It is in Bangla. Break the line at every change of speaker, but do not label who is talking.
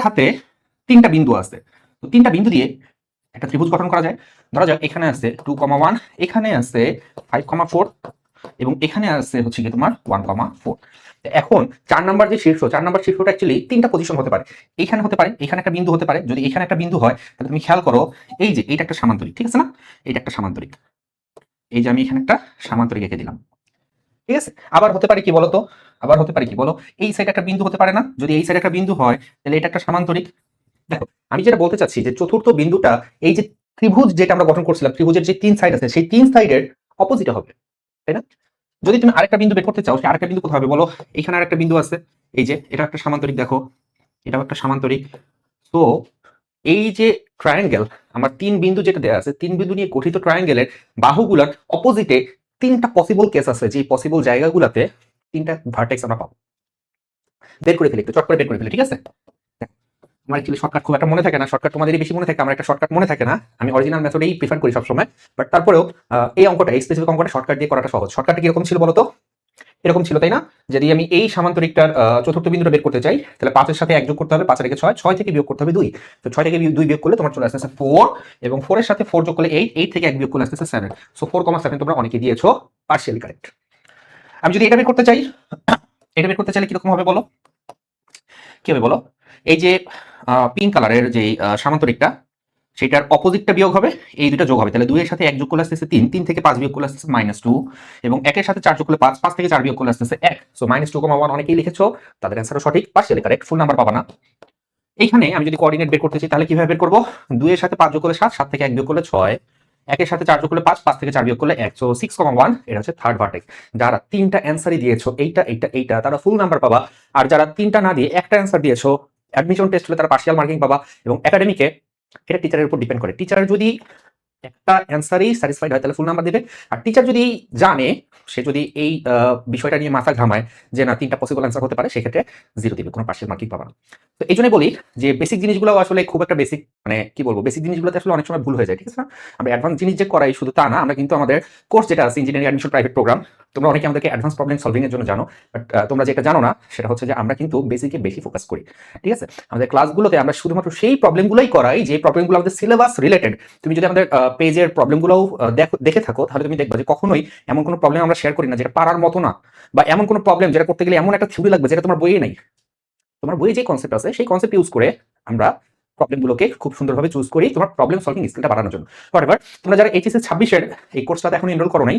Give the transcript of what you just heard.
হাতে তিনটা বিন্দু আছে, তো তিনটা বিন্দু দিয়ে একটা ত্রিভুজ গঠন করা যায়। ধরা যাক এখানে আছে 2,1, এখানে আছে 5,4 এবং এখানে আছে হচ্ছে কি তোমার 1,4। এখন 4 নাম্বার যে শীর্ষ, 4 নাম্বার শীর্ষটা অ্যাকচুয়ালি তিনটা পজিশন হতে পারে। এইখানে হতে পারে, এখানে একটা বিন্দু হতে পারে। যদি এখানে একটা বিন্দু হয় তাহলে তুমি খেয়াল করো, এই যে এইটা একটা সামান্তরিক, ঠিক আছে না? এইটা একটা সামান্তরিক, এই যে আমি এখানে একটা সামান্তরিক এঁকে দিলাম, ঠিক আছে? আবার হতে পারে কি বলতো, আবার হতে পারে কি বলো, এই সাইডে একটা বিন্দু হতে পারে না? যদি এই সাইডে একটা বিন্দু হয় তাহলে এটা একটা সামান্তরিক। দেখো আমি যেটা বলতে চাচ্ছি যে চতুর্থ বিন্দুটা এই যে ত্রিভুজ যেটা আমরা গঠন করছিলাম, ত্রিভুজের যে তিন সাইড আছে সেই তিন সাইডের অপোজিটে হবে, তাই না? যদি তুমি আরেকটা বিন্দু বের করতে চাও, সেই আরেকটা বিন্দু কোথায় হবে বলো? এখানে আরেকটা বিন্দু আছে, এই যে এটা একটা সামান্তরিক, দেখো এটাও একটা সামান্তরিক। তো এই যে ট্রায়াঙ্গেল, আমার তিন বিন্দু যেটা দেওয়া আছে, তিন বিন্দু নিয়ে গঠিত ট্রায়াঙ্গেলের বাহুগুলোর অপোজিটে তিনটা পসিবল কেস আছে, যে পসিবল জায়গাগুলোতে তিনটা ভার্টেক্স আমরা পাবো। বের করে ফেলি, একটু চট করে বের করে ফেলি, ঠিক আছে? আমার অ্যাকচুয়ালি শর্টকাট খুব একটা মনে থাকে না, শর্টকাট তোমাদেরই বেশি মনে থাকে, আমার একটা শর্টকাট মনে থাকে না। আমি অরিজিনাল মেথডেই প্রিফার করি সবসময়। বাট তারপরেও এই অঙ্কটা, এই স্পেসিফিক অঙ্কটা শর্টকাট দিয়ে করাটা সহজ। শর্টকাটটা কিরকম ছিল বলতো? এরকম ছিল, তাই না? যদি আমি এই সামান্তরিকটার চতুর্থ বিন্দুটা বের করতে চাই, তাহলে 5 এর সাথে 1 যোগ করতে হবে, 5 রেখে 6, 6 থেকে বিয়োগ করতে হবে 2। তো 6 থেকে 2 বিয়োগ করলে তোমার চলে আসতেছে 4, এবং 4 এর সাথে 4 যোগ করলে 8, 8 থেকে 1 বিয়োগ করলে আসতেছে 7। সো 4,7 তোমরা অনেকে দিয়েছো, পার্শিয়ালি কারেক্ট। আমি যদি এটা বের করতে চাই, এটা বের করতে চাইলে কিরকম হবে বলো? কি হবে বলো? এই যে পিঙ্ক কালারের যে সামান্তরিকটা, সেটার অপোজিটটা বিয়োগ হবে, এই দুটো যোগ হবে। তাহলে 2 এর সাথে 1 যোগ করলে আসতেছে 3, 3 থেকে 5 বিয়োগ করলে আসতেছে -2, এবং 1 এর সাথে 4 যোগ করলে 5, 5 থেকে 4 বিয়োগ করলে আসতেছে 1। সো -2,1 অনেকেই লিখেছো, তাদের অ্যান্সারও সঠিক, পার্শিয়ালি কারেক্ট, ফুল নাম্বার পাবা না। এইখানে আমি যদি কোঅর্ডিনেট বের করতে চাই তাহলে কিভাবে বের করব? 2 এর সাথে 5 যোগ করলে 7, 7 থেকে 1 বিয়োগ করলে 6, 1 এর সাথে 4 যোগ করলে 5, 5 থেকে 4 বিয়োগ করলে 1। সো 6,1 এটা হচ্ছে থার্ড ভার্টেক্স। যারা তিনটা অ্যান্সারই দিয়েছো, এইটা এইটা এইটা, তারা ফুল নাম্বার পাবা। আর যারা তিনটা না দিয়ে একটা অ্যান্সার দিয়েছো, অ্যাডমিশন টেস্ট হলে তারা পার্শিয়াল মার্কিং পাবা। এবং একাডেমিকে এটা টিচারের উপর ডিপেন্ড করে। টিচার যদি একটা অ্যান্সারেই স্যাটিসফাইড হয় তাহলে ফুল নাম্বার দেবে। আর টিচার যদি জানে, সে যদি এই বিষয়টা নিয়ে মাথা ঘামায় যে না তিনটা পসিবল অ্যান্সার হতে পারে, সেক্ষেত্রে 0 দিবে, কোনো পার্শিয়াল মার্কিং পাবে না। তো এই জন্যই বলি যে বেসিক জিনিসগুলো আসলে খুব একটা বেসিক, মানে কি বলবো, বেসিক জিনিসগুলোতে আসলে অনেক সময় ভুল হয়ে যায়, ঠিক আছে না? আমরা অ্যাডভান্স জিনিস যে করাই শুধু তা না, আমরা কিন্তু আমাদের কোর্স যেটা আছে ইঞ্জিনিয়ারিং অ্যাডমিশন প্রাইভেট প্রোগ্রাম, তোমরা অনেকে আমাদেরকে অ্যাডভান্স প্রবলেম সলভিং এর জন্য জানো। বাট তোমরা যেটা জানো না সেটা হচ্ছে যে আমরা কিন্তু বেসিকে বেশি ফোকাস করি, ঠিক আছে? আমাদের ক্লাসগুলোতে আমরা শুধুমাত্র সেই প্রবলেমগুলোই করাই যে প্রবলেমগুলো আমাদের সিলেবাস রিলেটেড। তুমি যদি আমাদের পেজের প্রবলেমগুলোও দেখে থাকো, তাহলে তুমি দেখবা যে কখনোই এমন কোনো প্রবলেম আমরা শেয়ার করি না যেটা পারার মতো না, বা এমন কোনো প্রবলেম যেটা করতে গেলে এমন একটা থিওরি লাগবে যেটা তোমার বইয়ে নাই। তোমার বইয়ে যে কনসেপ্ট আছে সেই কনসেপ্ট ইউজ করে আমরা প্রবলেমগুলোকে খুব সুন্দরভাবে চুজ করি তোমার প্রবলেম সলভিং স্কিলটা বাড়ানোর জন্য। হোয়াটএভার, তোমরা যারা এইচএসসি 26 এর এই কোর্সটাতে এখন এনরোল করো নাই,